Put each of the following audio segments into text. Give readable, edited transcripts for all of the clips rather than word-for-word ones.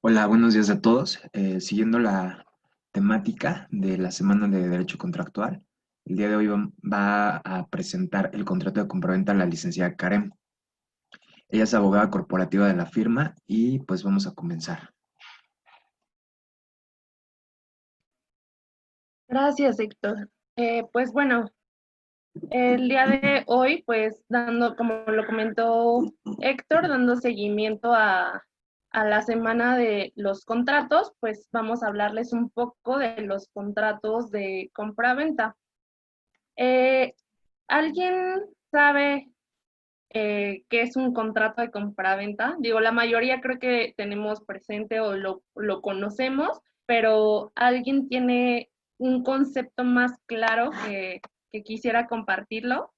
Hola, buenos días a todos. Siguiendo la temática de la Semana de Derecho Contractual, el día de hoy va a presentar el contrato de compraventa la licenciada Karen. Ella es abogada corporativa de la firma y pues vamos a comenzar. Gracias, Héctor. Pues bueno, el día de hoy, pues dando, como lo comentó Héctor, dando seguimiento a la semana de los contratos, pues vamos a hablarles un poco de los contratos de compra-venta. ¿Alguien sabe qué es un contrato de compra-venta? Digo, la mayoría creo que tenemos presente o lo conocemos, pero ¿alguien tiene un concepto más claro que quisiera compartirlo?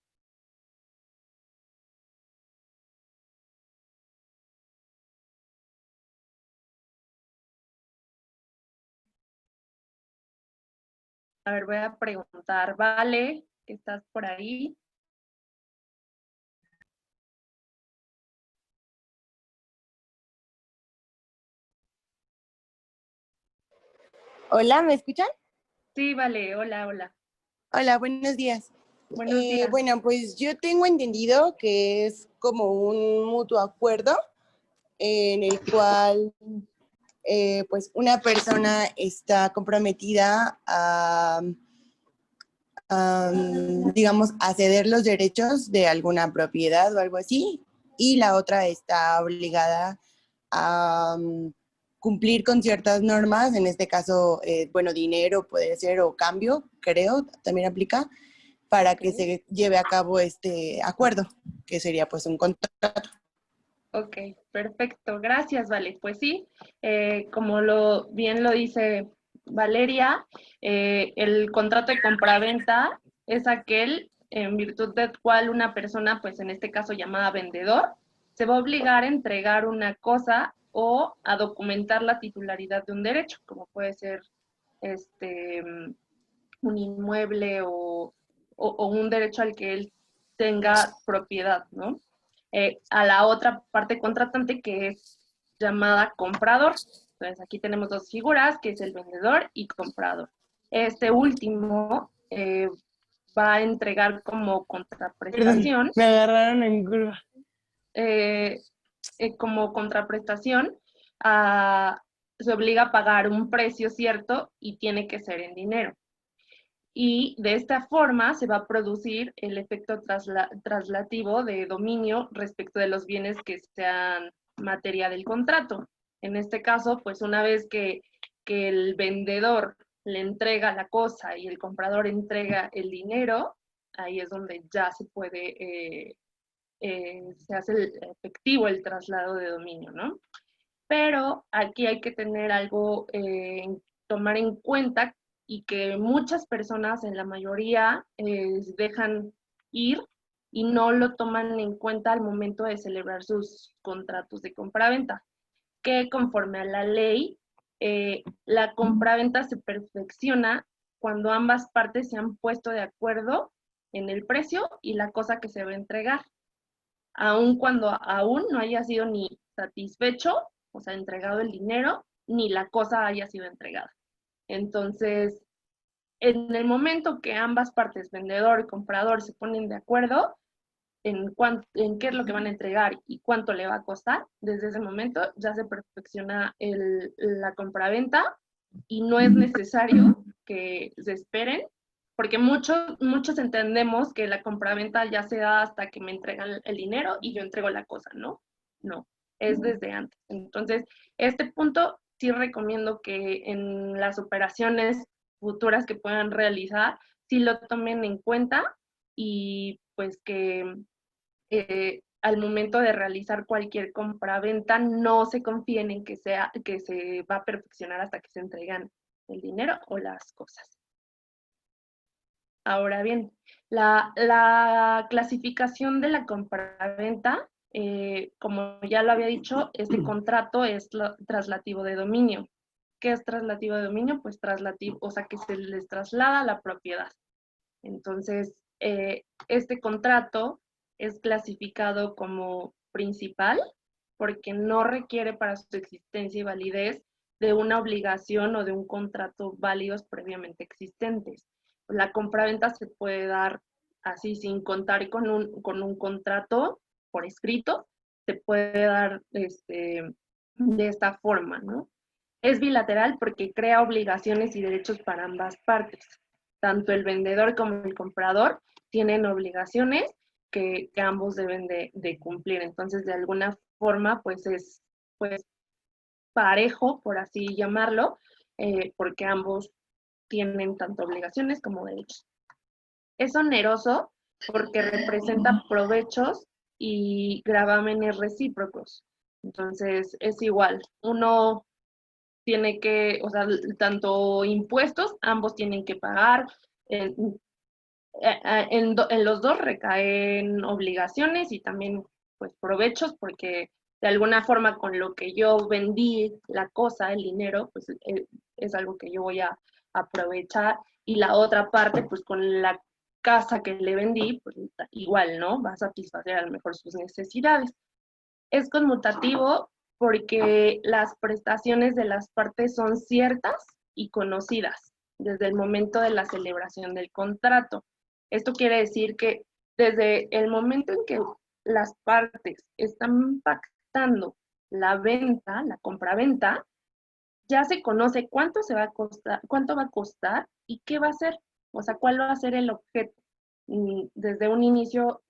A ver, voy a preguntar, Vale, que estás por ahí. Hola, ¿me escuchan? Sí, Vale, hola, hola. Hola, buenos días. Buenos días. Bueno, pues yo tengo entendido que es como un mutuo acuerdo en el cual pues una persona está comprometida digamos, a ceder los derechos de alguna propiedad o algo así, y la otra está obligada a cumplir con ciertas normas, en este caso, bueno, dinero puede ser o cambio, creo, también aplica, para que se lleve a cabo este acuerdo, que sería pues un contrato. Ok, perfecto. Gracias, Vale. Pues sí, como bien lo dice Valeria, el contrato de compraventa es aquel en virtud del cual una persona, pues en este caso llamada vendedor, se va a obligar a entregar una cosa o a documentar la titularidad de un derecho, como puede ser un inmueble o un derecho al que él tenga propiedad, ¿no? A la otra parte contratante que es llamada comprador. Entonces aquí tenemos dos figuras, que es el vendedor y comprador. Este último va a entregar como Perdón, contraprestación, me agarraron en curva. eh, como contraprestación, se obliga a pagar un precio cierto y tiene que ser en dinero. Y de esta forma se va a producir el efecto traslativo de dominio respecto de los bienes que sean materia del contrato. En este caso, pues una vez que el vendedor le entrega la cosa y el comprador entrega el dinero, ahí es donde ya se puede, se hace efectivo el traslado de dominio, ¿no? Pero aquí hay que tener algo, tomar en cuenta y que muchas personas, en la mayoría, dejan ir y no lo toman en cuenta al momento de celebrar sus contratos de compraventa, que conforme a la ley, la compraventa se perfecciona cuando ambas partes se han puesto de acuerdo en el precio y la cosa que se va a entregar, aun cuando aún no haya sido ni satisfecho, o sea, entregado el dinero, ni la cosa haya sido entregada. Entonces, en el momento que ambas partes, vendedor y comprador, se ponen de acuerdo en qué es lo que van a entregar y cuánto le va a costar, desde ese momento ya se perfecciona la compraventa y no es necesario que se esperen, porque muchos entendemos que la compraventa ya se da hasta que me entregan el dinero y yo entrego la cosa, ¿no? No, es desde antes. Entonces, este punto sí recomiendo que en las operaciones futuras que puedan realizar, sí lo tomen en cuenta y pues que al momento de realizar cualquier compra-venta no se confíen en que se va a perfeccionar hasta que se entregan el dinero o las cosas. Ahora bien, la clasificación de la compraventa, como ya lo había dicho, este contrato es traslativo de dominio. ¿Qué es traslativo de dominio? Pues traslativo, o sea que se les traslada la propiedad. Entonces, este contrato es clasificado como principal porque no requiere para su existencia y validez de una obligación o de un contrato válidos previamente existentes. La compraventa se puede dar así, sin contar con un contrato por escrito, se puede dar de esta forma, ¿no? Es bilateral porque crea obligaciones y derechos para ambas partes. Tanto el vendedor como el comprador tienen obligaciones que ambos deben de cumplir. Entonces, de alguna forma, pues es pues, parejo, por así llamarlo, porque ambos tienen tanto obligaciones como derechos. Es oneroso porque representa provechos y gravámenes recíprocos. Entonces, es igual. Uno tiene que, o sea, tanto impuestos, ambos tienen que pagar. En los dos recaen obligaciones y también pues provechos, porque de alguna forma con lo que yo vendí la cosa, el dinero, pues es algo que yo voy a aprovechar, y la otra parte pues con la casa que le vendí, pues igual, ¿no? Va a satisfacer a lo mejor sus necesidades. Es conmutativo porque las prestaciones de las partes son ciertas y conocidas desde el momento de la celebración del contrato. Esto quiere decir que desde el momento en que las partes están pactando la venta, la compraventa, ya se conoce cuánto se va a costar, cuánto va a costar y qué va a ser, o sea, cuál va a ser el objeto. Desde un inicio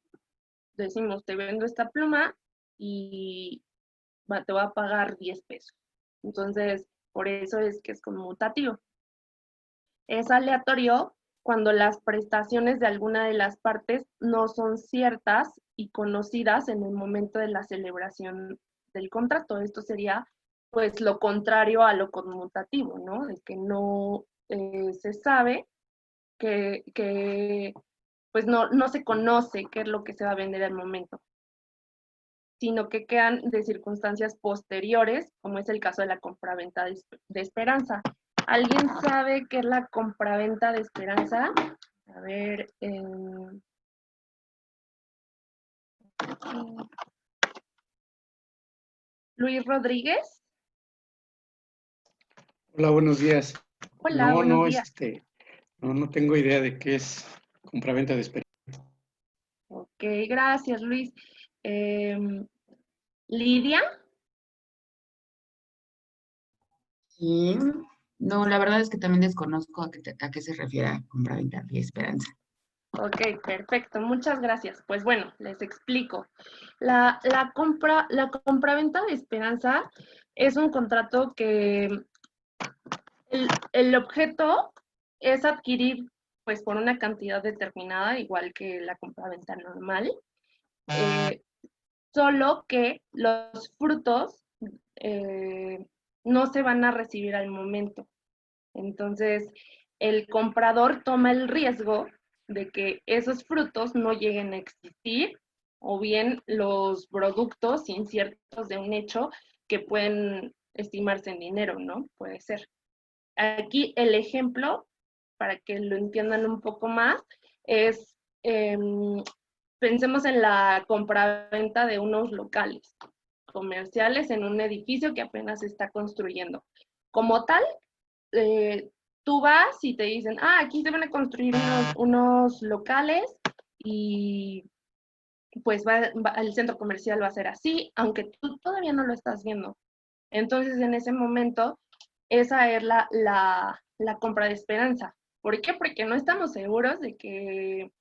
decimos, te vendo esta pluma y te va a pagar 10 pesos. Entonces, por eso es que es conmutativo. Es aleatorio cuando las prestaciones de alguna de las partes no son ciertas y conocidas en el momento de la celebración del contrato. Esto sería pues lo contrario a lo conmutativo, ¿no? De que no se sabe que pues no se conoce qué es lo que se va a vender al momento, sino que quedan de circunstancias posteriores, como es el caso de la compraventa de esperanza. ¿Alguien sabe qué es la compraventa de esperanza? A ver, Luis Rodríguez. Hola, buenos días. Hola, buenos No, días. no tengo idea de qué es compraventa de experiencia. Ok, gracias, Luis. Lidia. Sí. No, la verdad es que también desconozco a qué se refiere a compraventa de esperanza. Ok, perfecto, muchas gracias. Pues bueno, les explico. La compraventa de esperanza es un contrato que el objeto es adquirir pues por una cantidad determinada, igual que la compraventa normal, solo que los frutos no se van a recibir al momento. Entonces, el comprador toma el riesgo de que esos frutos no lleguen a existir, o bien los productos inciertos de un hecho que pueden estimarse en dinero, ¿no? Puede ser. Aquí el ejemplo, para que lo entiendan un poco más, es, pensemos en la compraventa de unos locales comerciales en un edificio que apenas se está construyendo. Como tal, tú vas y te dicen, aquí se van a construir unos locales y pues el centro comercial va a ser así, aunque tú todavía no lo estás viendo. Entonces, en ese momento, esa es la compra de esperanza. ¿Por qué? Porque no estamos seguros de que,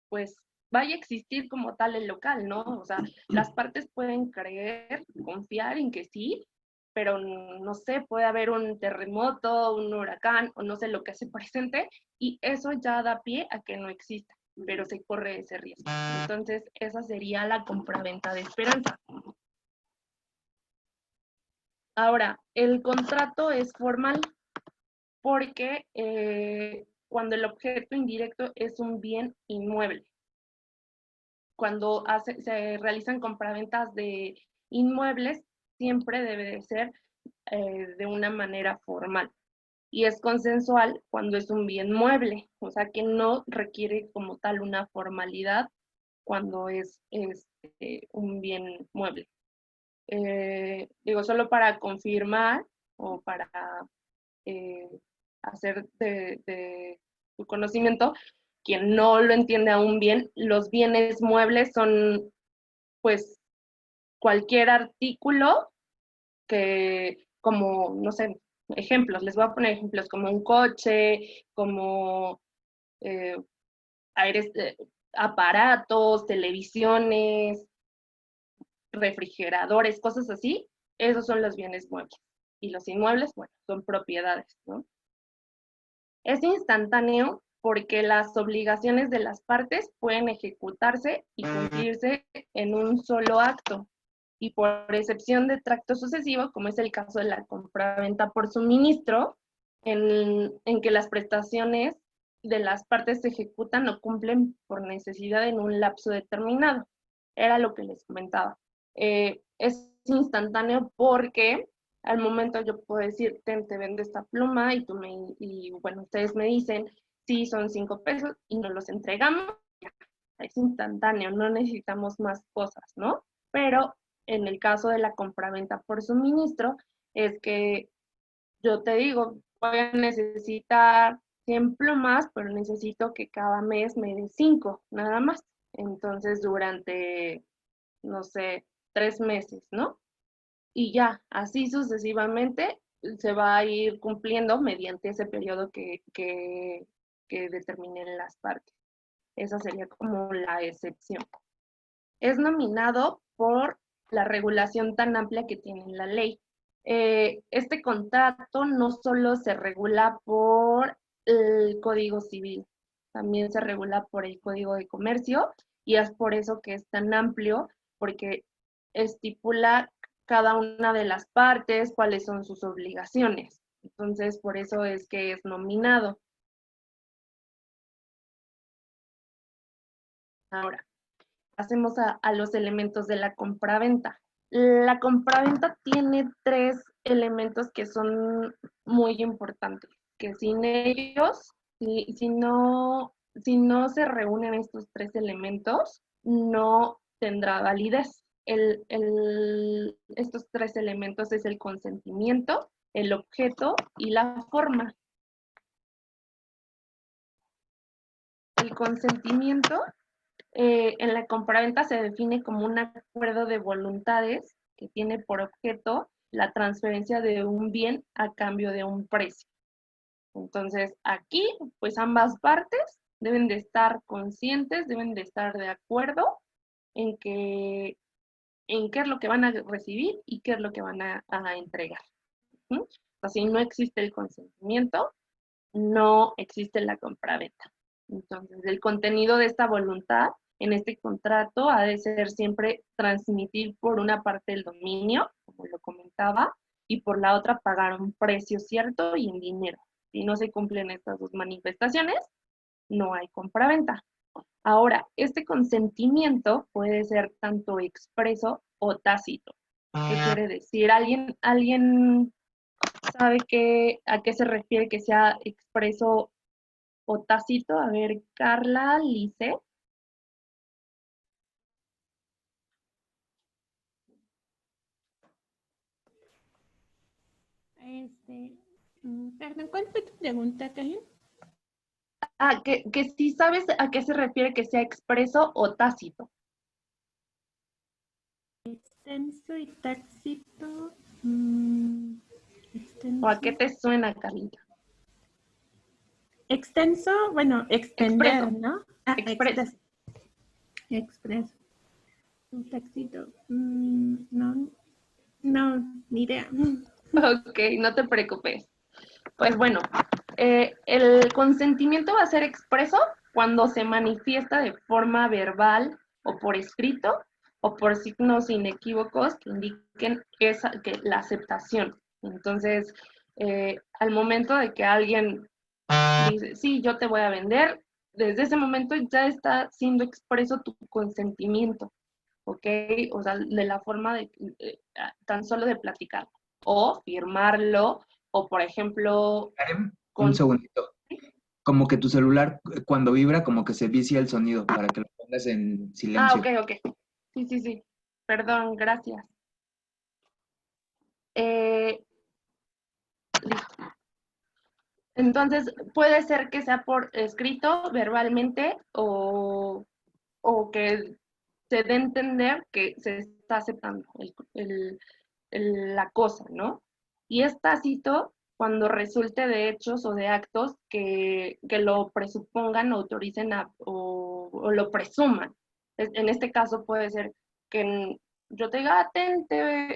pues, vaya a existir como tal el local, ¿no? O sea, las partes pueden creer, confiar en que sí, pero no sé, puede haber un terremoto, un huracán, o no sé lo que se presente, y eso ya da pie a que no exista, pero se corre ese riesgo. Entonces, esa sería la compraventa de esperanza. Ahora, el contrato es formal porque cuando el objeto indirecto es un bien inmueble. Cuando se realizan compraventas de inmuebles, siempre debe de ser de una manera formal. Y es consensual cuando es un bien mueble, o sea que no requiere como tal una formalidad cuando es un bien mueble. digo, solo para confirmar o para hacer de tu conocimiento, quien no lo entiende aún bien, los bienes muebles son pues cualquier artículo que, como, no sé, ejemplos, les voy a poner ejemplos, como un coche, como eh, aires, aparatos, televisiones, refrigeradores, cosas así, esos son los bienes muebles. Y los inmuebles, bueno, son propiedades, ¿no? Es instantáneo porque las obligaciones de las partes pueden ejecutarse y cumplirse en un solo acto, y por excepción de tracto sucesivo, como es el caso de la compraventa por suministro, en que las prestaciones de las partes se ejecutan o cumplen por necesidad en un lapso determinado. Era lo que les comentaba. Es instantáneo porque al momento yo puedo decir, te vendo esta pluma y bueno, ustedes me dicen, sí, son 5 pesos y nos los entregamos, ya, es instantáneo, no necesitamos más cosas, ¿no? Pero en el caso de la compraventa por suministro, es que yo te digo, voy a necesitar 100 plumas, pero necesito que cada mes me dé 5, nada más. Entonces, durante, no sé, 3 meses, ¿no? Y ya, así sucesivamente se va a ir cumpliendo mediante ese periodo que determinen las partes. Esa sería como la excepción. Es nominado por la regulación tan amplia que tiene la ley. Este contrato no solo se regula por el Código Civil, también se regula por el Código de Comercio, y es por eso que es tan amplio, porque estipula cada una de las partes, cuáles son sus obligaciones. Entonces, por eso es que es nominado. Ahora, pasemos a los elementos de la compraventa. La compraventa tiene 3 elementos que son muy importantes, que sin ellos, si no se reúnen estos 3 elementos, no tendrá validez. Estos 3 elementos es el consentimiento, el objeto y la forma. El consentimiento en la compraventa se define como un acuerdo de voluntades que tiene por objeto la transferencia de un bien a cambio de un precio. Entonces, aquí, pues ambas partes deben de estar conscientes, deben de estar de acuerdo en qué es lo que van a recibir y qué es lo que van a entregar. Así no existe el consentimiento, no existe la compraventa. Entonces, el contenido de esta voluntad en este contrato ha de ser siempre transmitir por una parte el dominio, como lo comentaba, y por la otra pagar un precio cierto y en dinero. Si no se cumplen estas 2 manifestaciones, no hay compraventa. Ahora, este consentimiento puede ser tanto expreso o tácito. ¿Qué quiere decir? ¿Alguien sabe a qué se refiere que sea expreso o tácito? A ver, Carla, Lice. Perdón, ¿cuál fue tu pregunta, Karen? Que sí sabes a qué se refiere que sea expreso o tácito. Extenso y tácito. ¿O a qué te suena, Carlita? Extenso, bueno, extender, Expreso. ¿no? Expreso. Expreso. Un tácito. No, ni idea. Ok, no te preocupes. Pues bueno, el consentimiento va a ser expreso cuando se manifiesta de forma verbal o por escrito o por signos inequívocos que indiquen que la aceptación. Entonces, al momento de que alguien dice, sí, yo te voy a vender, desde ese momento ya está siendo expreso tu consentimiento, ¿ok? O sea, de la forma de tan solo de platicar o firmarlo, o por ejemplo, Karen, un segundito. Como que tu celular, cuando vibra, como que se vicia el sonido para que lo pongas en silencio. ok. Sí. Perdón, gracias. Entonces, puede ser que sea por escrito, verbalmente, o que se dé a entender que se está aceptando la cosa, ¿no? Y es tácito cuando resulte de hechos o de actos que lo presupongan, autoricen o lo presuman. En este caso puede ser que yo te diga, "Ah, ten,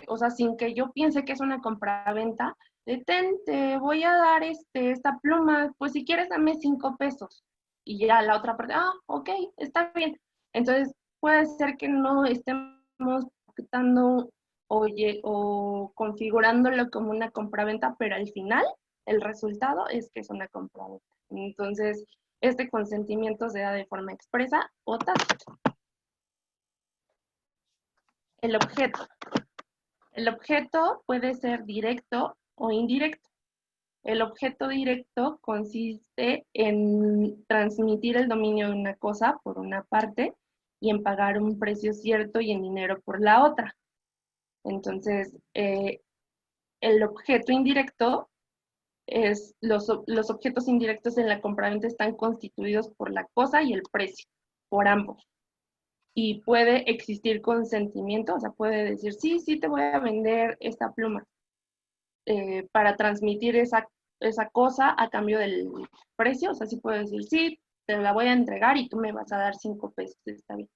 o sea, sin que yo piense que es una compraventa, ten, te voy a dar esta pluma, pues si quieres dame 5 pesos. Y ya la otra parte, ok, está bien. Entonces, puede ser que no estemos aceptando o configurándolo como una compraventa, pero al final el resultado es que es una compraventa. Entonces, este consentimiento se da de forma expresa o tácita. El objeto. El objeto puede ser directo o indirecto. El objeto directo consiste en transmitir el dominio de una cosa por una parte y en pagar un precio cierto y en dinero por la otra. Entonces, el objeto indirecto los objetos indirectos en la compraventa están constituidos por la cosa y el precio, por ambos. Y puede existir consentimiento, o sea, puede decir, sí, sí te voy a vender esta pluma para transmitir esa cosa a cambio del precio, o sea, sí puede decir, sí, te la voy a entregar y tú me vas a dar 5 pesos, está bien.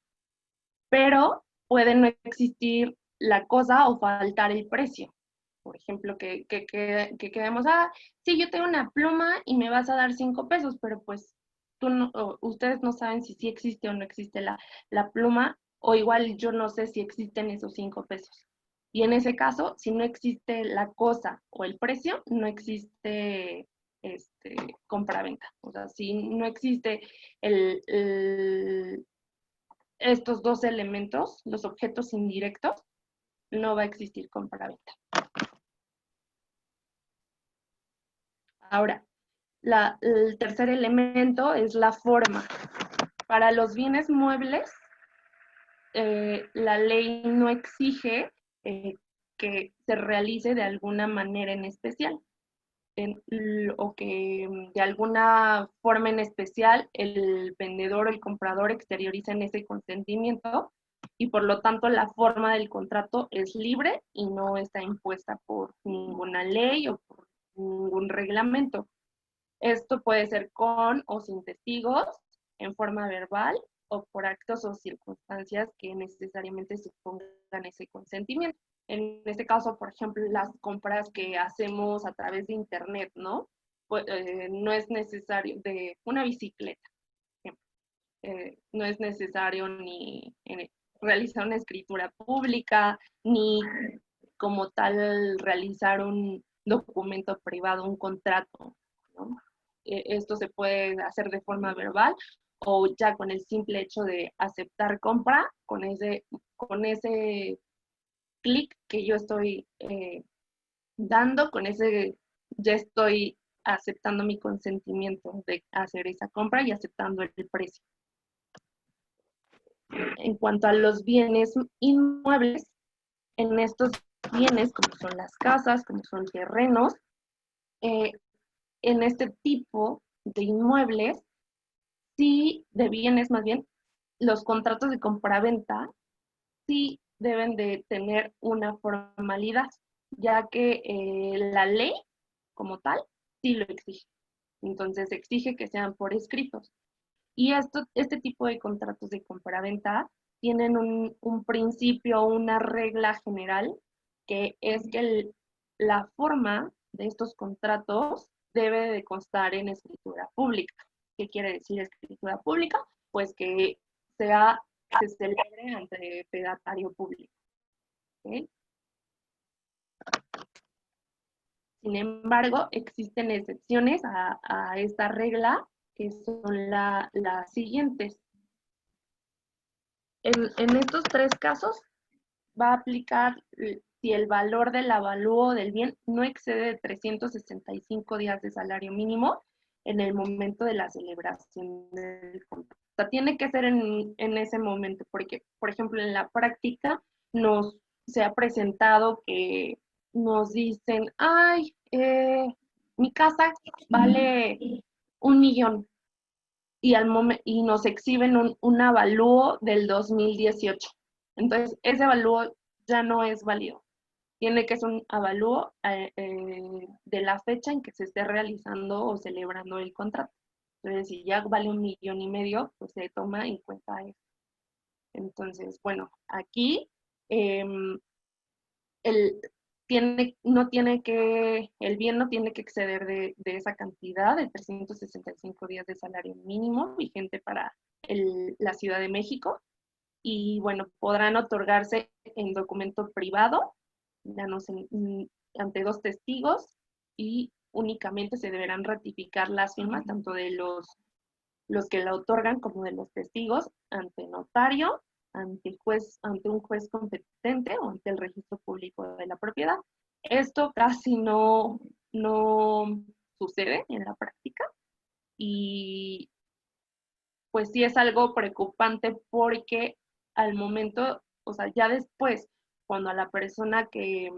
Pero puede no existir la cosa o faltar el precio. Por ejemplo, que quedemos, sí, yo tengo una pluma y me vas a dar 5 pesos, pero pues ustedes no saben si sí existe o no existe la pluma, o igual yo no sé si existen esos 5 pesos. Y en ese caso, si no existe la cosa o el precio, no existe compraventa. O sea, si no existe estos dos elementos, los objetos indirectos, no va a existir compraventa. Ahora, el tercer elemento es la forma. Para los bienes muebles, la ley no exige que se realice de alguna manera en especial, o que de alguna forma en especial el vendedor o el comprador exterioricen ese consentimiento y por lo tanto la forma del contrato es libre y no está impuesta por ninguna ley o por ningún reglamento. Esto puede ser con o sin testigos, en forma verbal o por actos o circunstancias que necesariamente supongan ese consentimiento. En este caso, por ejemplo, las compras que hacemos a través de internet, ¿no? Pues, no es necesario, de una bicicleta, no es necesario ni realizar una escritura pública, ni como tal realizar un documento privado, un contrato, ¿no? Esto se puede hacer de forma verbal o ya con el simple hecho de aceptar compra, con ese clic que yo estoy dando, con ese ya estoy aceptando mi consentimiento de hacer esa compra y aceptando el precio. En cuanto a los bienes inmuebles, en estos bienes, como son las casas, como son terrenos, en este tipo de inmuebles, sí, de bienes más bien, los contratos de compraventa sí deben de tener una formalidad, ya que la ley como tal sí lo exige. Entonces exige que sean por escritos. Y este tipo de contratos de compraventa tienen un principio, una regla general, que es que la forma de estos contratos debe de constar en escritura pública. ¿Qué quiere decir escritura pública? Pues que se celebre ante fedatario público. ¿Okay? Sin embargo, existen excepciones a esta regla, que son las siguientes. En estos tres casos va a aplicar si el valor del avalúo del bien no excede de 365 días de salario mínimo en el momento de la celebración del contrato. O sea, tiene que ser en ese momento, porque, por ejemplo, en la práctica se ha presentado que nos dicen, ay, mi casa vale 1 millón y nos exhiben un avalúo del 2018. Entonces, ese avalúo ya no es válido. Tiene que ser un avalúo de la fecha en que se esté realizando o celebrando el contrato. Entonces, si ya vale 1,5 millones, pues se toma en cuenta eso. Entonces, bueno, aquí el bien no tiene que exceder de esa cantidad de 365 días de salario mínimo vigente para la Ciudad de México. Y bueno, podrán otorgarse en documento privado, ante 2 testigos, y únicamente se deberán ratificar las firmas tanto de los que la otorgan como de los testigos ante notario, ante un juez competente o ante el registro público de la propiedad. Esto casi no sucede en la práctica y pues sí es algo preocupante porque al momento, o sea, ya después, cuando a la persona que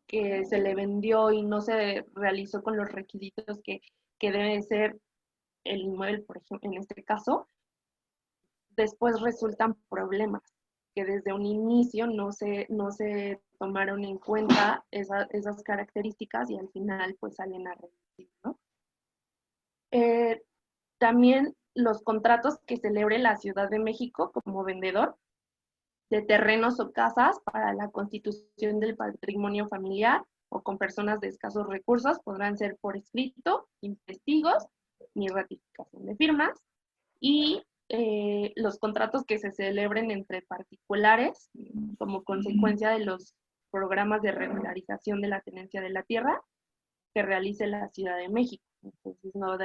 se le vendió y no se realizó con los requisitos que debe ser el inmueble, por ejemplo, en este caso, después resultan problemas que desde un inicio no se tomaron en cuenta esas características y al final pues salen a reducir, ¿no? También los contratos que celebre la Ciudad de México como vendedor de terrenos o casas para la constitución del patrimonio familiar o con personas de escasos recursos podrán ser por escrito, sin testigos, ni ratificación de firmas. Y los contratos que se celebren entre particulares como consecuencia de los programas de regularización de la tenencia de la tierra que realice la Ciudad de México. Entonces no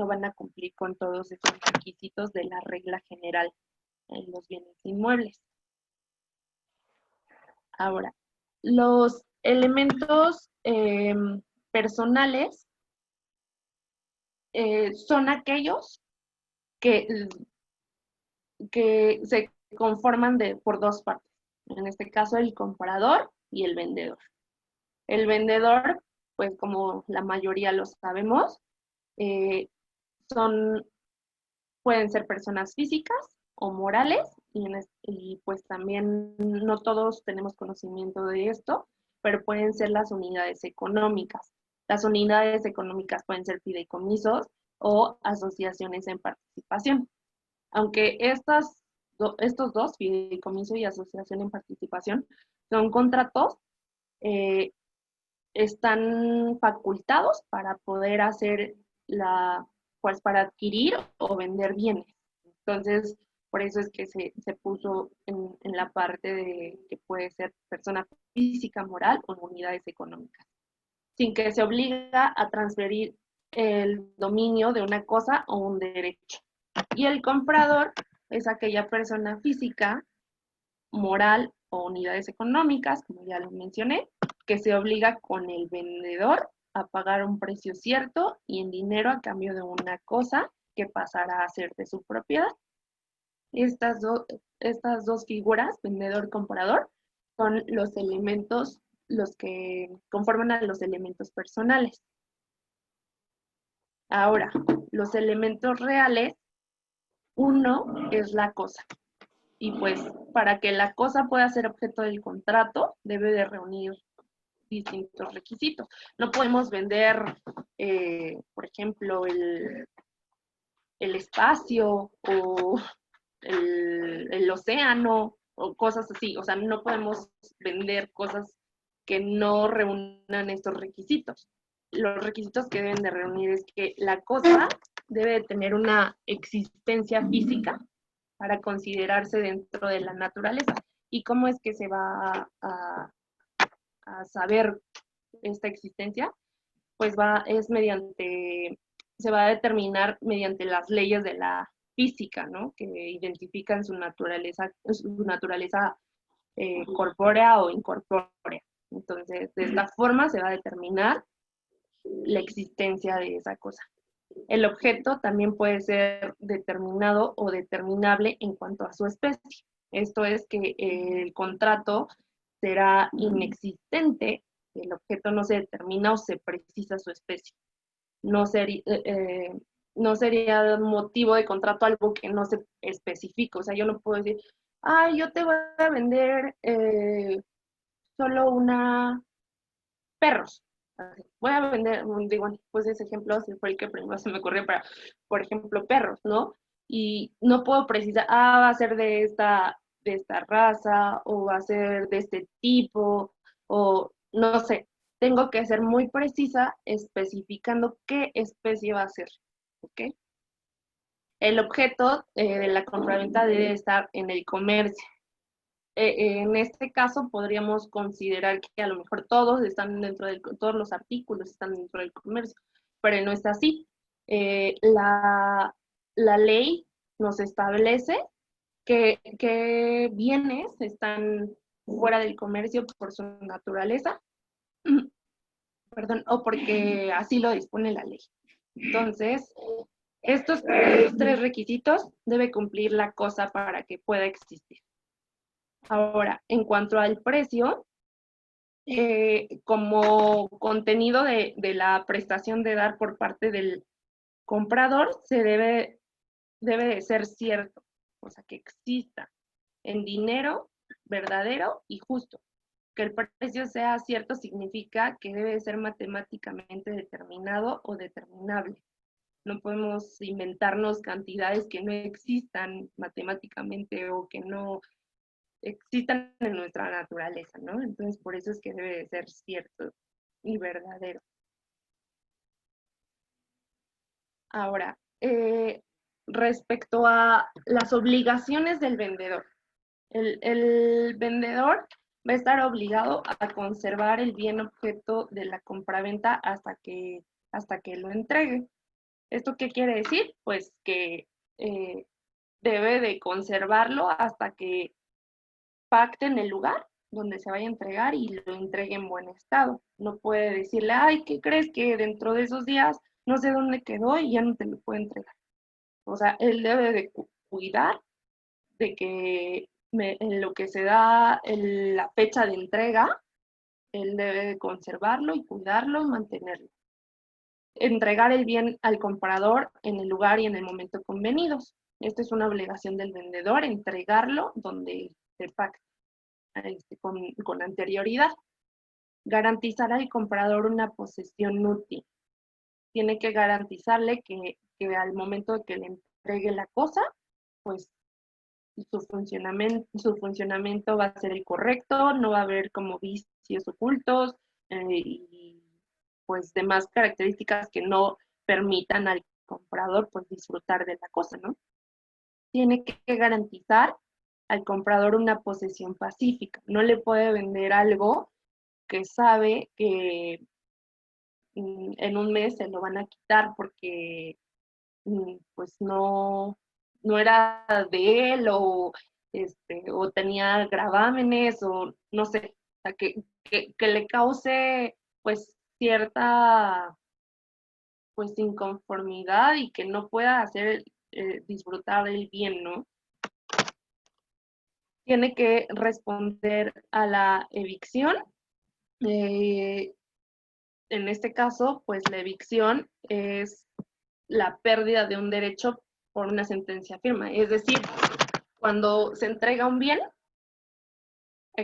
van a cumplir con todos esos requisitos de la regla general en los bienes inmuebles. Ahora, los elementos personales son aquellos que se conforman por 2 partes. En este caso, el comprador y el vendedor. El vendedor, pues como la mayoría lo sabemos, pueden ser personas físicas o morales, y pues también no todos tenemos conocimiento de esto, pero pueden ser las unidades económicas. Las unidades económicas pueden ser fideicomisos o asociaciones en participación. Aunque estos 2, fideicomiso y asociación en participación, son contratos, están facultados para poder hacer pues para adquirir o vender bienes. Entonces, por eso es que se puso en la parte de que puede ser persona física, moral o unidades económicas, sin que se obliga a transferir el dominio de una cosa o un derecho. Y el comprador es aquella persona física, moral o unidades económicas, como ya lo mencioné, que se obliga con el vendedor a pagar un precio cierto y en dinero a cambio de una cosa que pasará a ser de su propiedad. Estas dos figuras, vendedor y comprador, son los elementos, los que conforman a los elementos personales. Ahora, los elementos reales, uno es la cosa. Y pues para que la cosa pueda ser objeto del contrato, debe de reunir distintos requisitos. No podemos vender, por ejemplo, el espacio o el océano o cosas así. O sea, no podemos vender cosas que no reúnan estos requisitos. Los requisitos que deben de reunir es que la cosa debe de tener una existencia física para considerarse dentro de la naturaleza. ¿Y cómo es que se va a saber esta existencia? Pues se va a determinar mediante las leyes de la física, ¿no? Que identifican su naturaleza corpórea o incorpórea. Entonces, de esta forma se va a determinar la existencia de esa cosa. El objeto también puede ser determinado o determinable en cuanto a su especie. Esto es que el contrato será inexistente el objeto no se determina o se precisa su especie. No sería motivo de contrato algo que no se especifica. O sea, yo no puedo decir, yo te voy a vender solo perros. Voy a vender, digo, pues ese ejemplo fue el que primero se me ocurrió para, por ejemplo, perros, ¿no? Y no puedo precisar, va a ser de esta raza, o va a ser de este tipo, o no sé. Tengo que ser muy precisa especificando qué especie va a ser, ¿ok? El objeto de la compraventa debe estar en el comercio. En este caso podríamos considerar que a lo mejor todos los artículos están dentro del comercio, pero no es así. La ley nos establece que bienes están fuera del comercio por su naturaleza, perdón, o porque así lo dispone la ley. Entonces, estos 3 requisitos debe cumplir la cosa para que pueda existir. Ahora, en cuanto al precio, como contenido de la prestación de dar por parte del comprador, debe de ser cierto, o sea, que exista en dinero verdadero y justo. Que el precio sea cierto significa que debe de ser matemáticamente determinado o determinable. No podemos inventarnos cantidades que no existan matemáticamente o que no existan en nuestra naturaleza, ¿no? Entonces, por eso es que debe de ser cierto y verdadero. Ahora, respecto a las obligaciones del vendedor. El vendedor va a estar obligado a conservar el bien objeto de la compraventa hasta que lo entregue. ¿Esto qué quiere decir? Pues que debe de conservarlo hasta que pacte en el lugar donde se vaya a entregar y lo entregue en buen estado. No puede decirle, ¿qué crees que dentro de esos días no sé dónde quedó y ya no te lo puedo entregar? O sea, él debe de cuidar de que en lo que se da la fecha de entrega, él debe de conservarlo y cuidarlo y mantenerlo. Entregar el bien al comprador en el lugar y en el momento convenidos. Esta es una obligación del vendedor, entregarlo donde se pacte con anterioridad. Garantizar al comprador una posesión útil. Tiene que garantizarle que al momento de que le entregue la cosa, pues su funcionamiento va a ser el correcto, no va a haber como vicios ocultos y pues demás características que no permitan al comprador pues disfrutar de la cosa, ¿no? Tiene que garantizar al comprador una posesión pacífica. No le puede vender algo que sabe que en un mes se lo van a quitar porque pues no era de él o tenía gravámenes o no sé, o sea, que le cause pues cierta pues inconformidad y que no pueda hacer disfrutar el bien, ¿no? Tiene que responder a la evicción. En este caso, pues la evicción es la pérdida de un derecho por una sentencia firme. Es decir, cuando se entrega un bien,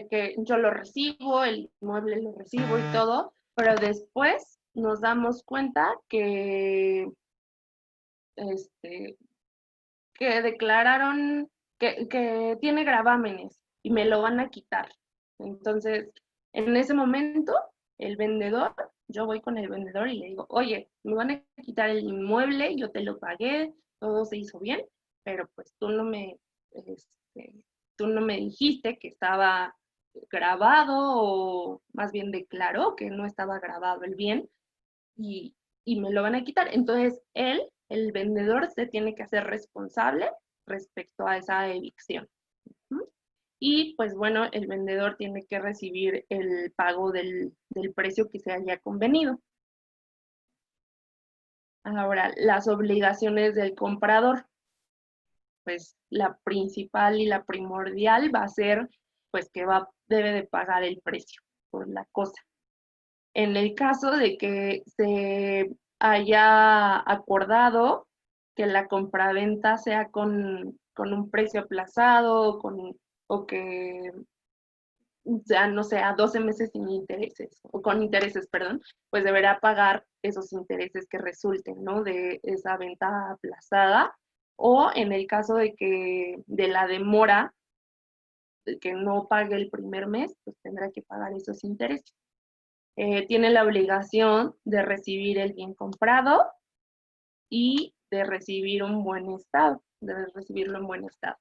que yo lo recibo, el inmueble lo recibo y todo, pero después nos damos cuenta que declararon que tiene gravámenes y me lo van a quitar. Entonces, en ese momento, yo voy con el vendedor y le digo, oye, me van a quitar el inmueble, yo te lo pagué, todo se hizo bien, pero pues tú no me dijiste que estaba grabado, o más bien declaró que no estaba grabado el bien y, me lo van a quitar. Entonces, el vendedor, se tiene que hacer responsable respecto a esa evicción. Y pues bueno, el vendedor tiene que recibir el pago del precio que se haya convenido. Ahora, las obligaciones del comprador. Pues la principal y la primordial va a ser pues que debe de pagar el precio por la cosa. En el caso de que se haya acordado que la compraventa sea con un precio aplazado o que sea, no sé, a 12 meses sin intereses, o con intereses, perdón, pues deberá pagar esos intereses que resulten, ¿no? De esa venta aplazada, o en el caso de la demora, de que no pague el primer mes, pues tendrá que pagar esos intereses. Tiene la obligación de recibir el bien comprado y de recibir un buen estado, de recibirlo en buen estado.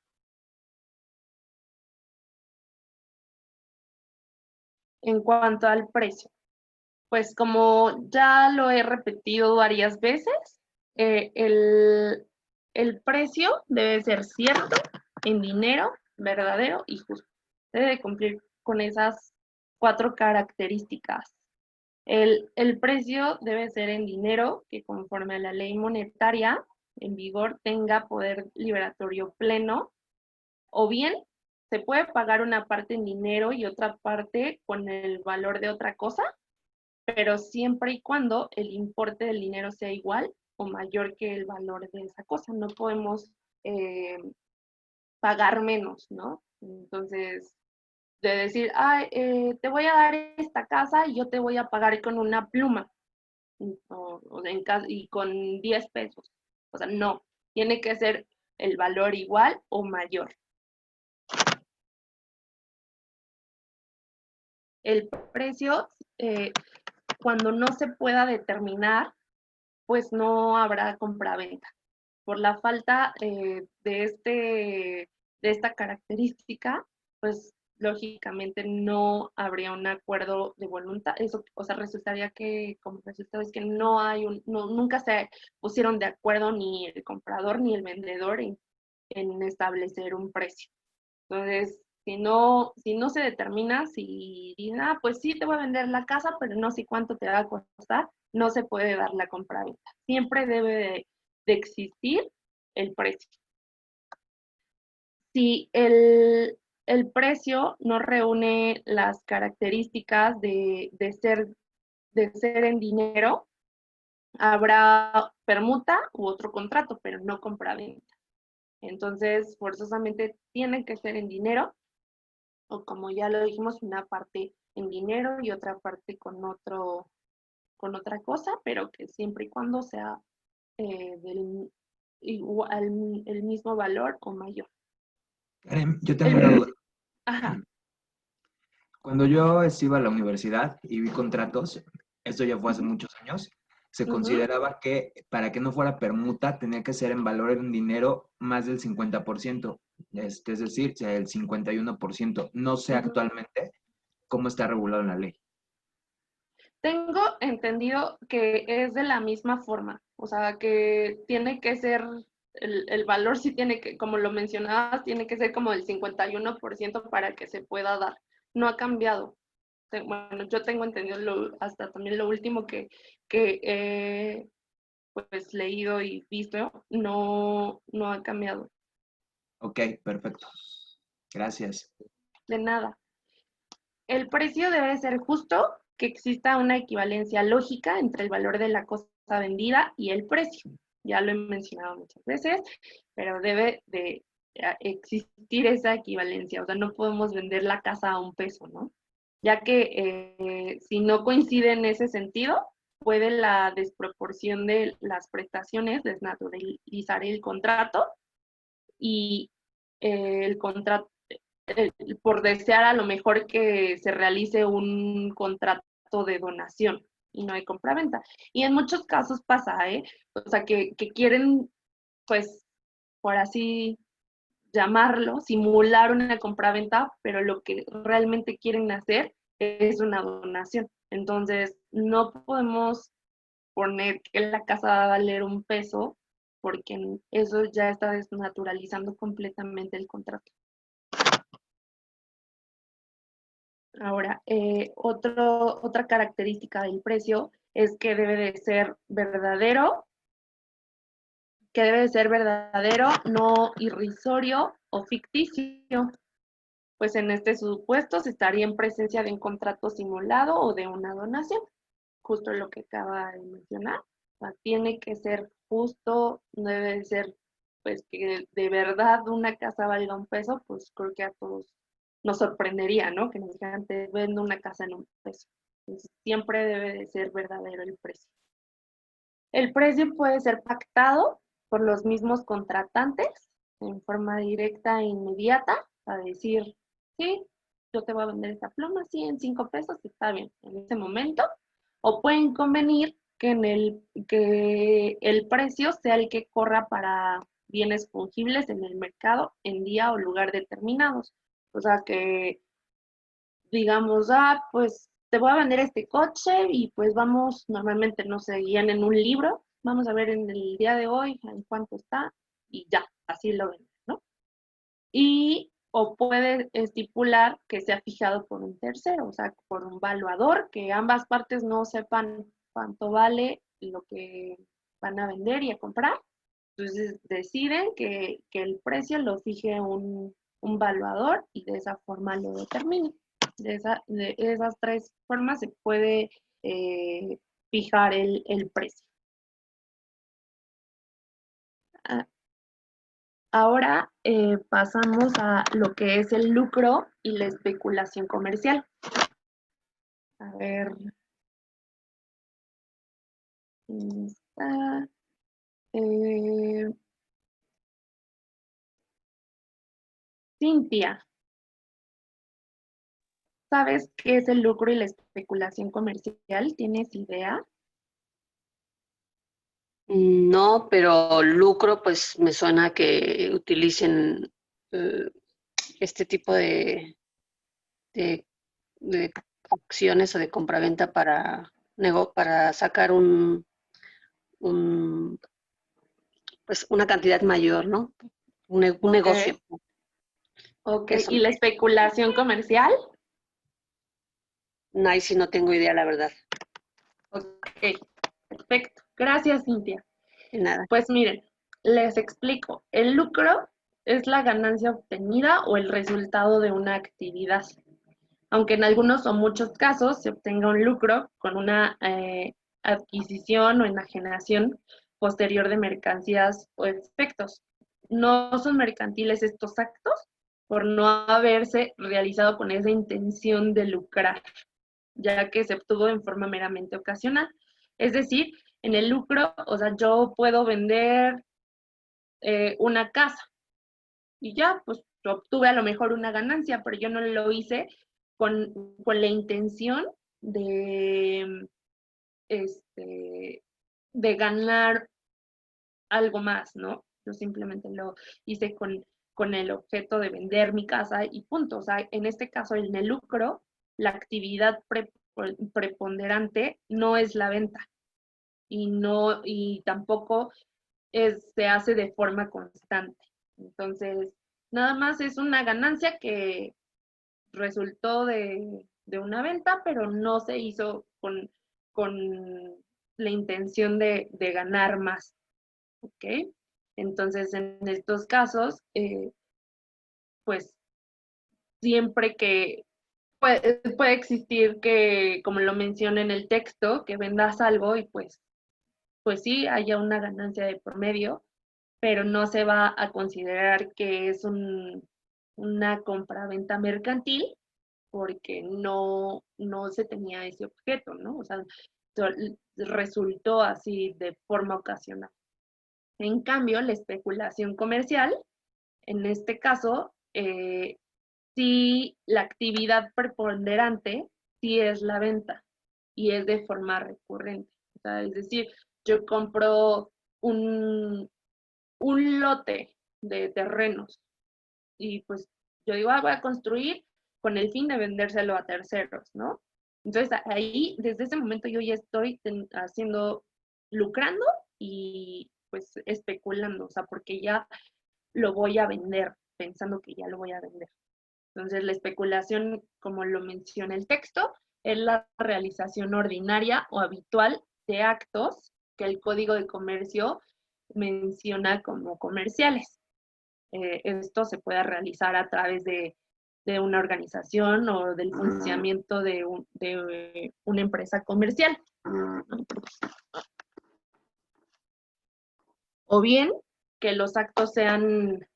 En cuanto al precio, pues como ya lo he repetido varias veces, eh, el, el precio debe ser cierto, en dinero, verdadero y justo. Debe de cumplir con esas 4 características. El precio debe ser en dinero, que conforme a la ley monetaria en vigor tenga poder liberatorio pleno, o bien se puede pagar una parte en dinero y otra parte con el valor de otra cosa, pero siempre y cuando el importe del dinero sea igual o mayor que el valor de esa cosa. No podemos eh, pagar menos, ¿no? Entonces, de decir, te voy a dar esta casa y yo te voy a pagar con una pluma y con 10 pesos. O sea, no, tiene que ser el valor igual o mayor. El precio, cuando no se pueda determinar, pues no habrá compraventa. Por la falta de esta característica, pues lógicamente no habría un acuerdo de voluntad. Eso, o sea, resultaría que como resultado es que nunca se pusieron de acuerdo ni el comprador ni el vendedor en establecer un precio. Entonces, si no se determina, si dicen, pues sí, te voy a vender la casa, pero no sé cuánto te va a costar, no se puede dar la compraventa. Siempre debe de existir el precio. Si el precio no reúne las características de ser en dinero, habrá permuta u otro contrato, pero no compraventa. Entonces, forzosamente tiene que ser en dinero, o como ya lo dijimos, una parte en dinero y otra parte con otra cosa, pero que siempre y cuando sea el mismo valor o mayor. Karen, yo tengo una duda. Ajá. Cuando yo iba a la universidad y vi contratos, esto ya fue hace muchos años, se consideraba que para que no fuera permuta tenía que ser en valor en dinero más del 50%, es decir, el 51%. No sé actualmente cómo está regulado en la ley. Tengo entendido que es de la misma forma, o sea, que tiene que ser, el valor sí tiene que, como lo mencionabas, tiene que ser como el 51% para que se pueda dar. No ha cambiado. Bueno, yo tengo entendido hasta también lo último que he pues leído y visto, no ha cambiado. Ok, perfecto. Gracias. De nada. El precio debe ser justo, que exista una equivalencia lógica entre el valor de la cosa vendida y el precio. Ya lo he mencionado muchas veces, pero debe de existir esa equivalencia. O sea, no podemos vender la casa a un peso, ¿no? Ya que si no coincide en ese sentido, puede la desproporción de las prestaciones desnaturalizar el contrato y el contrato por desear a lo mejor que se realice un contrato de donación y no hay compraventa. Y en muchos casos pasa, ¿eh? O sea, que quieren, pues, por así llamarlo, simular una compraventa, pero lo que realmente quieren hacer es una donación. Entonces, no podemos poner que la casa va a valer un peso porque eso ya está desnaturalizando completamente el contrato. Ahora, otra característica del precio es que debe de ser verdadero, no irrisorio o ficticio, pues en este supuesto se estaría en presencia de un contrato simulado o de una donación. justo lo que acaba de mencionar. O sea, tiene que ser justo, no debe de ser, pues, que de verdad una casa valga un peso, pues creo que a todos nos sorprendería, ¿no? Que nos dijeran, te vendo una casa en un peso. Entonces, siempre debe de ser verdadero el precio. El precio puede ser pactado por los mismos contratantes en forma directa e inmediata, a decir, sí, yo te voy a vender esta pluma, sí, en 5 pesos, está bien, en ese momento. O pueden convenir que el precio sea el que corra para bienes fungibles en el mercado en día o lugar determinados. O sea que digamos, pues te voy a vender este coche y pues vamos, normalmente no se guían en un libro, vamos a ver en el día de hoy en cuánto está y ya, así lo venden, ¿no? Y o puede estipular que sea fijado por un tercero, o sea, por un valuador, que ambas partes no sepan cuánto vale lo que van a vender y a comprar. Entonces deciden que el precio lo fije un valuador y de esa forma lo determinen. De esas 3 formas se puede fijar el precio. Ah, Ahora pasamos a lo que es el lucro y la especulación comercial. A ver, ¿dónde está? Cintia, ¿sabes qué es el lucro y la especulación comercial? ¿Tienes idea? No, pero lucro, pues me suena que utilicen eh, este tipo de, de acciones o de compraventa para sacar un, pues una cantidad mayor, ¿no? Un negocio. Ok, Eso. ¿y la especulación comercial? Ahí sí no tengo idea, la verdad. Ok, perfecto. Gracias, Cintia. De nada. Pues miren, les explico. El lucro es la ganancia obtenida o el resultado de una actividad. Aunque en algunos o muchos casos se obtenga un lucro con una adquisición o enajenación posterior de mercancías o efectos. No son mercantiles estos actos por no haberse realizado con esa intención de lucrar, ya que se obtuvo en forma meramente ocasional. Es decir, en el lucro, o sea, yo puedo vender una casa y ya, pues obtuve a lo mejor una ganancia, pero yo no lo hice con la intención de, de ganar algo más, ¿no? Yo simplemente lo hice con el objeto de vender mi casa y punto. O sea, en este caso, en el lucro, la actividad preponderante no es la venta y tampoco se hace de forma constante. Entonces, nada más es una ganancia que resultó de una venta, pero no se hizo con la intención de ganar más. ¿Ok? Entonces, en estos casos, pues siempre que puede existir que, como lo menciona en el texto, que vendas algo y pues sí, haya una ganancia de por medio, pero no se va a considerar que es una compraventa mercantil porque no se tenía ese objeto, ¿no? O sea, resultó así de forma ocasional. En cambio, la especulación comercial, en este caso, sí la actividad preponderante sí es la venta y es de forma recurrente. O sea, es decir, yo compro un lote de terrenos y pues yo digo, voy a construir con el fin de vendérselo a terceros, ¿no? Entonces ahí, desde ese momento yo ya estoy lucrando y pues especulando, o sea, porque ya lo voy a vender, pensando que ya lo voy a vender. Entonces la especulación, como lo menciona el texto, es la realización ordinaria o habitual de actos que el Código de Comercio menciona como comerciales. Esto se puede realizar a través de de una organización o del funcionamiento de una empresa comercial. O bien que los actos sean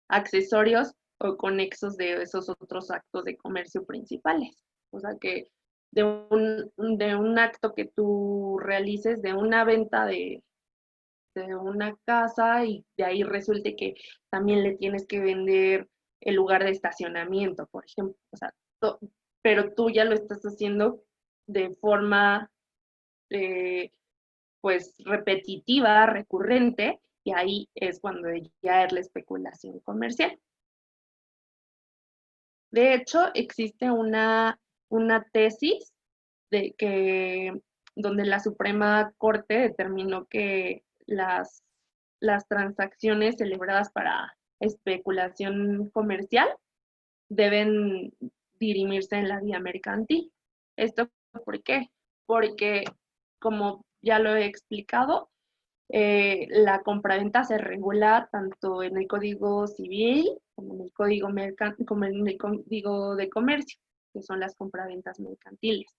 accesorios o conexos de esos otros actos de comercio principales. O sea, que de un acto que tú realices, de una venta de una casa, y de ahí resulte que también le tienes que vender el lugar de estacionamiento, por ejemplo. O sea, pero tú ya lo estás haciendo de forma pues repetitiva, recurrente, y ahí es cuando ya es la especulación comercial. De hecho, existe una tesis donde la Suprema Corte determinó que las transacciones celebradas para especulación comercial deben dirimirse en la vía mercantil. ¿Esto por qué? Porque, como ya lo he explicado, la compraventa se regula tanto en el Código Civil como en el Código de Comercio, que son las compraventas mercantiles.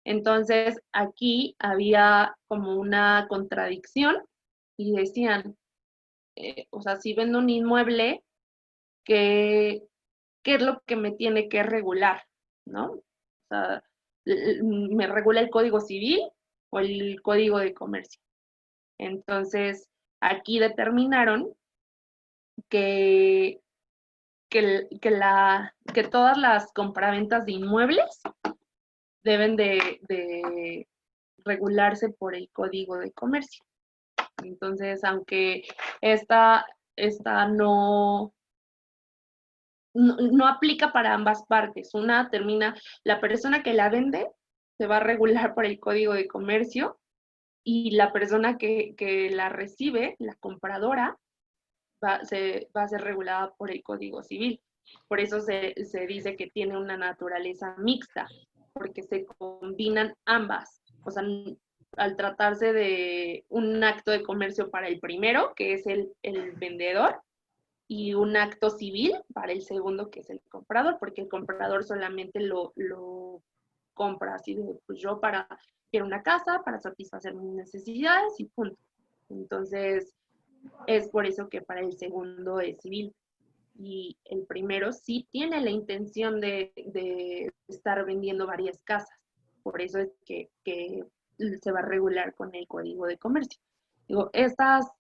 Entonces, aquí había como una contradicción y decían, o sea, si vendo un inmueble, ¿qué es lo que me tiene que regular? ¿No? O sea, ¿me regula el Código Civil o el Código de Comercio? Entonces, aquí determinaron que todas las compraventas de inmuebles deben de regularse por el Código de Comercio. Entonces, aunque esta no aplica para ambas partes. Una termina, la persona que la vende se va a regular por el Código de Comercio, y la persona que la recibe, la compradora, va a ser regulada por el Código Civil. Por eso se dice que tiene una naturaleza mixta, porque se combinan ambas. O sea, al tratarse de un acto de comercio para el primero, que es el vendedor, y un acto civil para el segundo, que es el comprador, porque el comprador solamente lo compra así de, pues yo quiero una casa para satisfacer mis necesidades y punto. Entonces, es por eso que para el segundo es civil. Y el primero sí tiene la intención de estar vendiendo varias casas. Por eso es que se va a regular con el Código de Comercio. Digo, estas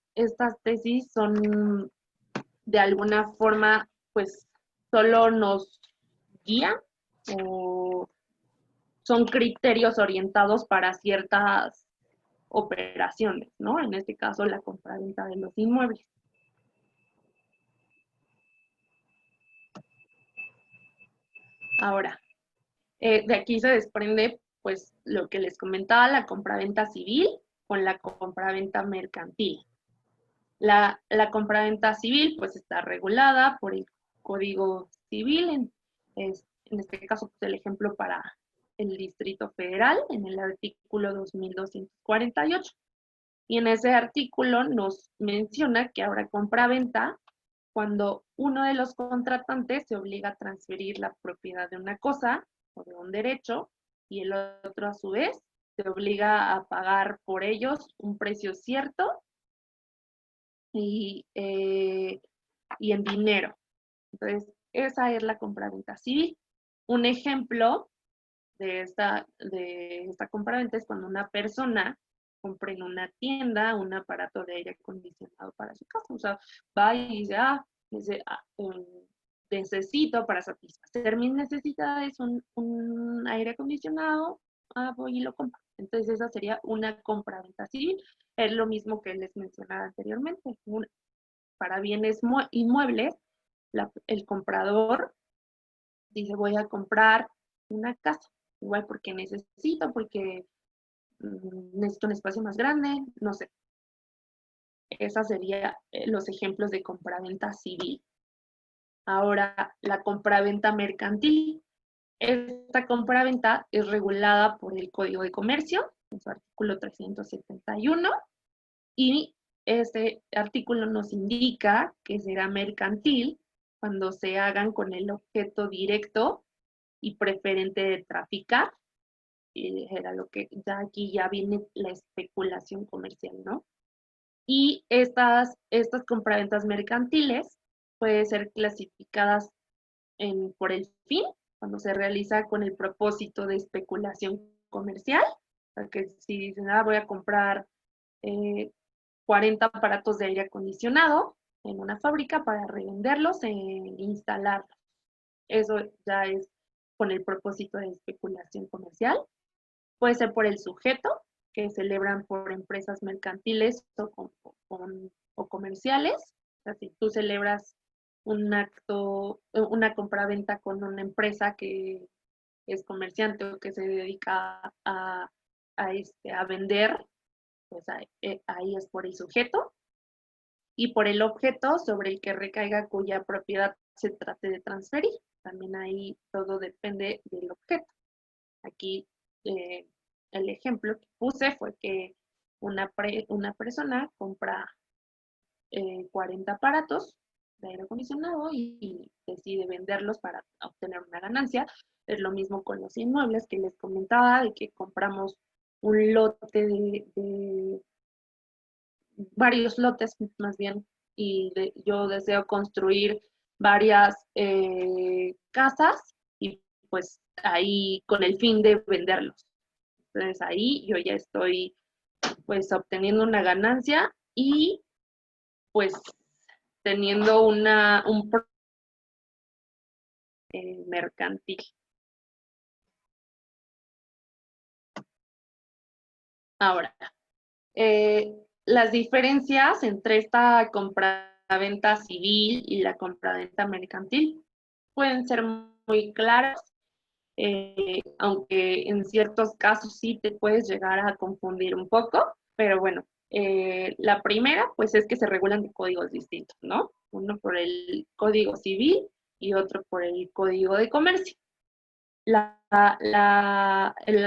tesis son de alguna forma, pues, solo nos guían o son criterios orientados para ciertas operaciones, ¿no? En este caso, la compraventa de los inmuebles. Ahora, de aquí se desprende, pues, lo que les comentaba, la compraventa civil con la compraventa mercantil. La compraventa civil, pues, está regulada por el Código Civil, en este caso, pues, el ejemplo para el Distrito Federal, en el artículo 2248. Y en ese artículo nos menciona que habrá compraventa cuando uno de los contratantes se obliga a transferir la propiedad de una cosa o de un derecho, y el otro, a su vez, se obliga a pagar por ellos un precio cierto y en dinero. Entonces, esa es la compraventa civil. Un ejemplo de esta compraventa es cuando una persona compra en una tienda un aparato de aire acondicionado para su casa. O sea, va y dice, necesito para satisfacer mis necesidades un aire acondicionado, voy y lo compro. Entonces esa sería una compraventa civil. Es lo mismo que les mencionaba anteriormente. Para bienes inmuebles, el comprador dice, voy a comprar una casa, igual porque necesito un espacio más grande, no sé. Esos serían los ejemplos de compraventa civil. Ahora, la compraventa mercantil. Esta compraventa es regulada por el Código de Comercio, en su artículo 371, y este artículo nos indica que será mercantil cuando se hagan con el objeto directo y preferente de traficar. Era lo que ya aquí ya viene la especulación comercial, ¿no? Y estas compraventas mercantiles pueden ser clasificadas por el fin, cuando se realiza con el propósito de especulación comercial, porque si dicen, voy a comprar 40 aparatos de aire acondicionado en una fábrica para revenderlos e instalarlos. Eso ya es con el propósito de especulación comercial. Puede ser por el sujeto, que celebran por empresas mercantiles o comerciales. O sea, si tú celebras un acto, una compraventa con una empresa que es comerciante o que se dedica a vender, pues ahí es por el sujeto. Y por el objeto sobre el que recaiga cuya propiedad se trate de transferir. También ahí todo depende del objeto. Aquí el ejemplo que puse fue que una persona compra 40 aparatos de aire acondicionado y decide venderlos para obtener una ganancia. Es lo mismo con los inmuebles que les comentaba, de que compramos un lote de varios lotes más bien, y yo deseo construir varias casas y pues ahí con el fin de venderlos. Entonces ahí yo ya estoy pues obteniendo una ganancia y pues teniendo un mercantil. Ahora, las diferencias entre esta compraventa civil y la compraventa mercantil pueden ser muy claras, aunque en ciertos casos sí te puedes llegar a confundir un poco, pero bueno, la primera pues es que se regulan de códigos distintos, ¿no? Uno por el Código Civil y otro por el Código de Comercio. La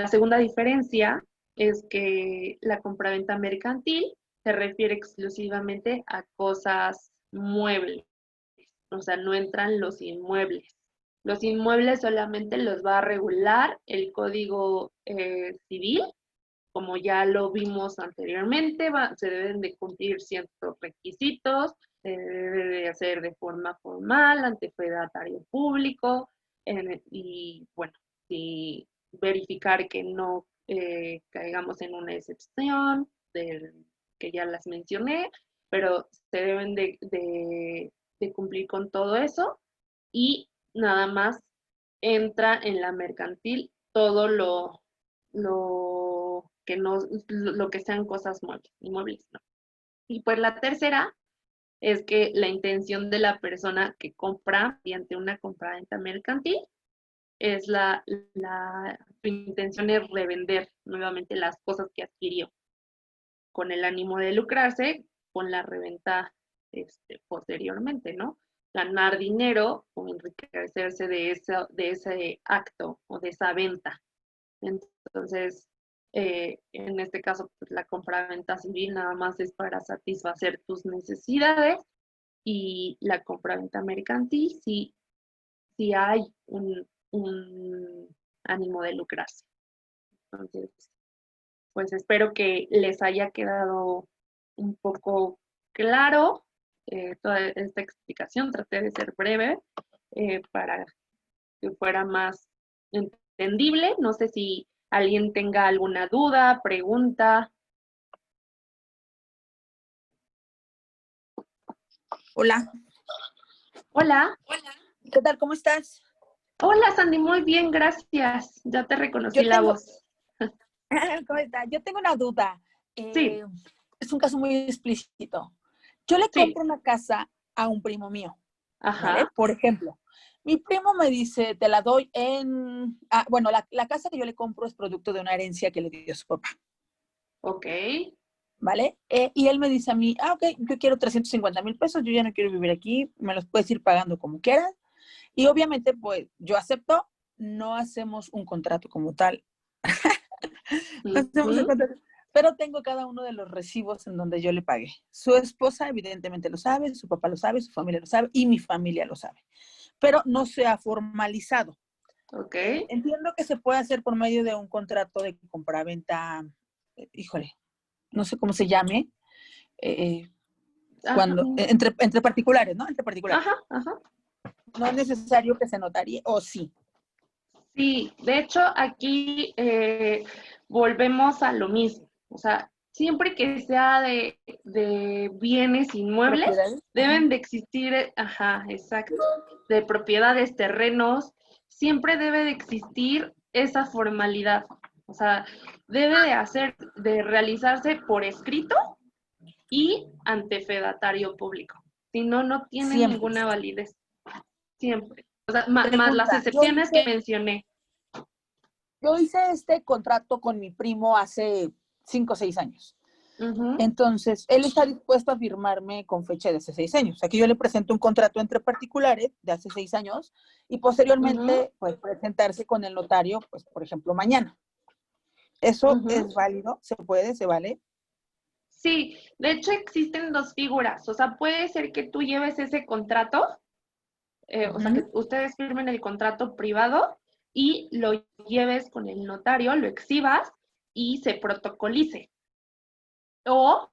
segunda diferencia es que la compraventa mercantil se refiere exclusivamente a cosas muebles, o sea, no entran los inmuebles. Los inmuebles solamente los va a regular el Código Civil, como ya lo vimos anteriormente, se deben de cumplir ciertos requisitos, se debe de hacer de forma formal ante fedatario público, y bueno, y verificar que no caigamos en una excepción, que ya las mencioné, pero se deben de cumplir con todo eso y nada más entra en la mercantil todo lo que no, lo que sean cosas inmuebles, ¿no? Y pues la tercera es que la intención de la persona que compra mediante una compraventa mercantil es su intención es revender nuevamente las cosas que adquirió con el ánimo de lucrarse con la reventa posteriormente, ¿no? Ganar dinero o enriquecerse de ese acto o de esa venta. Entonces, en este caso, pues, la compraventa civil nada más es para satisfacer tus necesidades y la compraventa mercantil sí hay un ánimo de lucrarse. Entonces, pues espero que les haya quedado un poco claro toda esta explicación. Traté de ser breve para que fuera más entendible. No sé si alguien tenga alguna duda, pregunta. Hola. Hola. ¿Qué tal? ¿Cómo estás? Hola, Sandy, muy bien, gracias. Ya te reconocí la voz. ¿Cómo estás? Yo tengo una duda. Sí. Es un caso muy explícito. Yo le compro una casa a un primo mío. Ajá. ¿Vale? Por ejemplo, mi primo me dice, te la doy en... bueno, la casa que yo le compro es producto de una herencia que le dio su papá. Ok. ¿Vale? Y él me dice a mí, ok, yo quiero 350,000 pesos, yo ya no quiero vivir aquí, me los puedes ir pagando como quieras. Y obviamente, pues, yo acepto, no hacemos un contrato como tal. No hacemos un contrato. pero tengo cada uno de los recibos en donde yo le pagué. Su esposa evidentemente lo sabe, su papá lo sabe, su familia lo sabe y mi familia lo sabe, pero no se ha formalizado. Ok. Entiendo que se puede hacer por medio de un contrato de compraventa, híjole, no sé cómo se llame, Ajá. entre particulares, ¿no? Entre particulares. Ajá, ajá. No es necesario que se notarie, o sí. Sí, de hecho aquí volvemos a lo mismo. O sea, siempre que sea de bienes inmuebles, ¿Propiedades? deben de existir, ajá, exacto, de propiedades, terrenos, siempre debe de existir esa formalidad. O sea, debe de realizarse por escrito y ante fedatario público. Si no, no tiene Siempre. ninguna validez. Siempre. O sea, más las Pregunta, excepciones que mencioné. yo hice este contrato con mi primo hace 5 o 6 años. Ujú. Entonces, él está dispuesto a firmarme con fecha de hace 6 años. O sea, que yo le presento un contrato entre particulares de hace 6 años y posteriormente, pues, presentarse con el notario, pues, por ejemplo, mañana. ¿Eso Ujú. es válido? ¿Se puede? ¿Se vale? Sí, de hecho existen dos figuras. O sea, puede ser que tú lleves ese contrato, o sea, que ustedes firmen el contrato privado y lo lleves con el notario, lo exhibas y se protocolice. O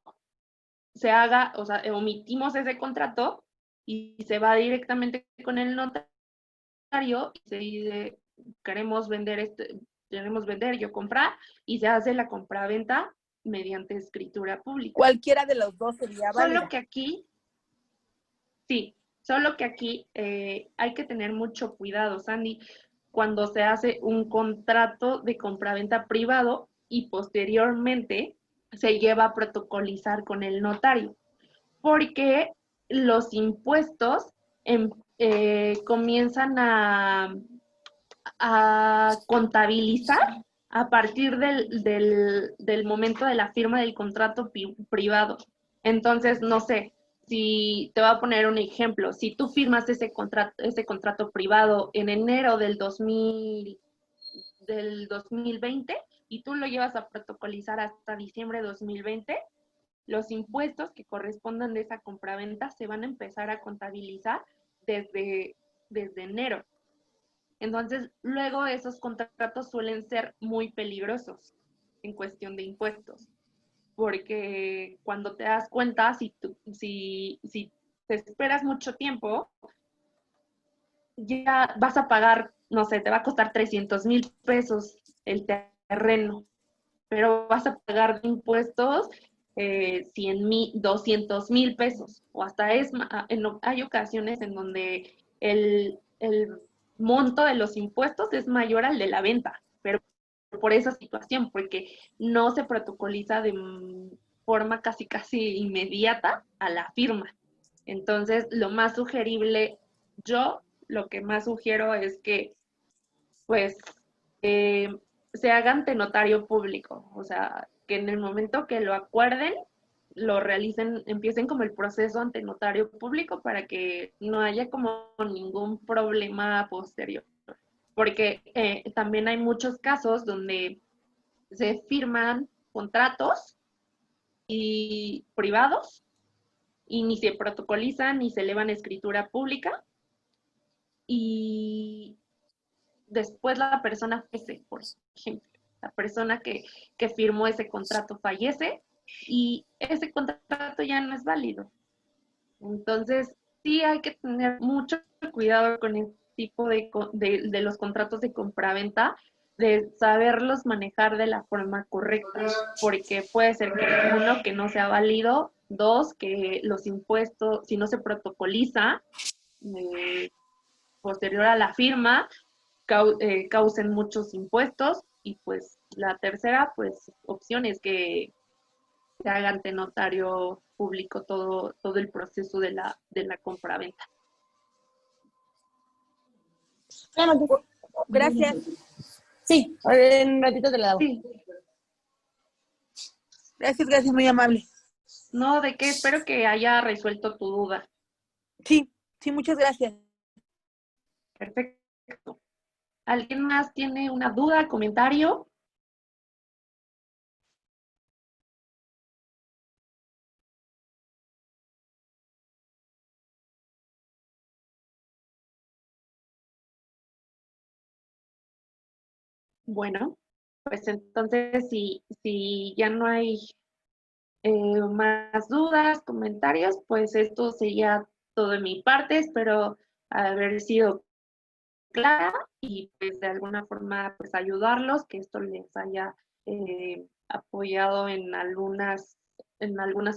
se haga, o sea, omitimos ese contrato y se va directamente con el notario y se dice, queremos vender, yo comprar, y se hace la compraventa mediante escritura pública. Cualquiera de los dos sería válida. Solo que aquí, sí, solo que aquí hay que tener mucho cuidado, Sandy, cuando se hace un contrato de compraventa privado y posteriormente se lleva a protocolizar con el notario, porque los impuestos comienzan a contabilizar a partir del momento de la firma del contrato privado. Entonces, no sé, si te voy a poner un ejemplo, si tú firmas ese contrato privado en enero del 2020 y tú lo llevas a protocolizar hasta diciembre de 2020, los impuestos que correspondan de esa compraventa se van a empezar a contabilizar desde enero. Entonces, luego esos contratos suelen ser muy peligrosos en cuestión de impuestos, porque cuando te das cuenta, si te esperas mucho tiempo, ya vas a pagar, no sé, te va a costar 300,000 pesos el terreno, pero vas a pagar de impuestos 100,000, 200,000 pesos, o hasta hay ocasiones en donde el monto de los impuestos es mayor al de la venta, pero por esa situación, porque no se protocoliza de forma casi inmediata a la firma. Entonces, lo más sugerible, lo que más sugiero es que, pues, se haga ante notario público, o sea, que en el momento que lo acuerden, lo realicen, empiecen como el proceso ante notario público para que no haya como ningún problema posterior. Porque también hay muchos casos donde se firman contratos y privados y ni se protocolizan ni se elevan a escritura pública y después la persona fallece, por ejemplo. La persona que firmó ese contrato fallece y ese contrato ya no es válido. Entonces, sí hay que tener mucho cuidado con este tipo de los contratos de compraventa, de saberlos manejar de la forma correcta, porque puede ser que uno, que no sea válido, dos, que los impuestos, si no se protocoliza, posterior a la firma, causen muchos impuestos, y pues la tercera, pues opción es que se haga ante notario público todo el proceso de la compraventa. Gracias. Sí, en un ratito te la damos. Sí. Gracias, muy amable. No, ¿de qué? Espero que haya resuelto tu duda. Sí, muchas gracias. Perfecto. ¿Alguien más tiene una duda, comentario? Bueno, pues entonces si ya no hay más dudas, comentarios, pues esto sería todo de mi parte. Espero haber sido clara y pues de alguna forma pues ayudarlos, que esto les haya apoyado en algunas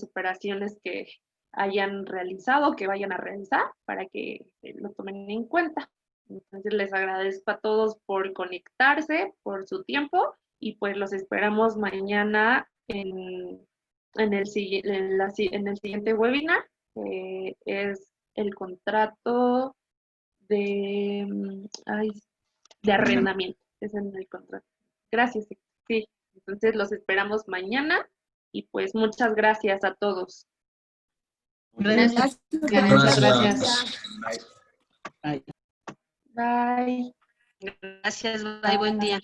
operaciones que hayan realizado, que vayan a realizar, para que lo tomen en cuenta. Entonces les agradezco a todos por conectarse, por su tiempo, y pues los esperamos mañana en el siguiente webinar, que es el contrato de arrendamiento, es en el contrato. Gracias, sí. Entonces los esperamos mañana y pues muchas gracias a todos. Gracias. Muchas gracias. Bye. Bye. Gracias, bye, buen día.